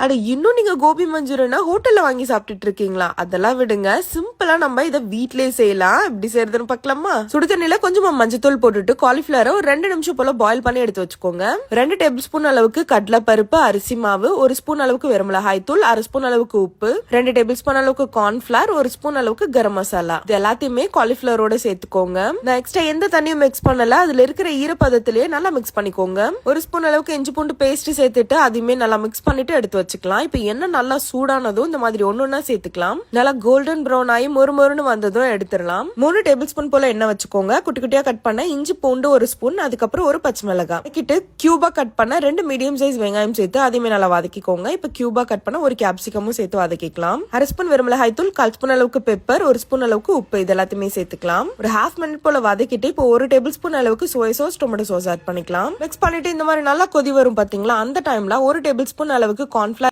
அட இன்னும் நீங்க கோபி மஞ்சூரியனா ஹோட்டல்ல வாங்கி சாப்பிட்டுட்டு இருக்கீங்களா? அதெல்லாம் விடுங்க, சிம்பிளா நம்ம இதை வீட்லயே செய்யலாம். எப்படி செய்யறதுன்னு பார்க்கலாமா? சுடு தண்ணியில கொஞ்சமா மஞ்சத்தூள் போட்டுட்டு காலிஃபிளவரை ஒரு 2 நிமிஷம் போல பாயில் பண்ணி எடுத்து வச்சுக்கோங்க. 2 டேபிள் ஸ்பூன் அளவுக்கு கடலை பருப்பு, அரிசி மாவு, 1 ஸ்பூன் அளவுக்கு வெறுமிளகாய் தூள், 1/2 ஸ்பூன் அளவுக்கு உப்பு, 2 டேபிள் ஸ்பூன் அளவுக்கு கார்ன்ஃபிளவர், 1 ஸ்பூன் அளவுக்கு கரம் மசாலா, இது எல்லாத்தையுமே காலிஃபிளவரோட சேர்த்துக்கோங்க. நான் எக்ஸ்ட்ரா எந்த தண்ணியும் மிக்ஸ் பண்ணல, அதுல இருக்கிற ஈரப்பதத்திலேயே நல்லா மிக்ஸ் பண்ணிக்கோங்க. 1 ஸ்பூன் அளவுக்கு இஞ்சி பூண்டு பேஸ்ட் சேர்த்துட்டு அதையுமே நல்லா மிக்ஸ் பண்ணிட்டு எடுத்து வச்சுக்கலாம். இப்ப என்ன நல்லா சூடானதும் இந்த மாதிரி ஒன்னொன்னா சேர்த்துக்கலாம். நல்லா கோல்டன் ப்ரௌன் ஆகி மொறுமொறுன்னு வந்ததும் எடுத்துடலாம். 3 டேபிள் ஸ்பூன் போல எண்ணெய் வச்சுக்கோங்க. குட்டி குட்டியா கட் பண்ண இஞ்சி பூண்டு 1 ஸ்பூன், அதுக்கப்புறம் ஒரு பச்சை மிளகாய் கிட்ட கியூபா கட் பண்ண 2 மீடியம் சைஸ் வெங்காயம் சேர்த்து அதையுமே நல்லா வதக்கிக்கோங்க. இப்ப கியூபா கட் பண்ண ஒரு கேப்சிகமும் சேர்த்து வதக்கிக்கலாம். 1/2 ஸ்பூன் வெறுமிளகாய் தூள், 1/4 ஸ்பூன் அளவுக்கு பெப்பர், 1 ஸ்பூன் அளவுக்கு உப்பு, இது எல்லாத்தையுமே சேர்த்துக்கலாம். ஒரு ஹாஃப் மினிட் போல வதக்கிட்டு இப்போ 1 டேபிள் ஸ்பூன் அளவுக்கு soya sauce, tomato sauce add பண்ணிக்கலாம். மிக்ஸ் பண்ணிட்டு இந்த மாதிரி நல்லா கொதி வரும் பாத்தீங்களா? அந்த டைம்ல 1 டேபிள் ஸ்பூன் அளவுக்கு கார்ன்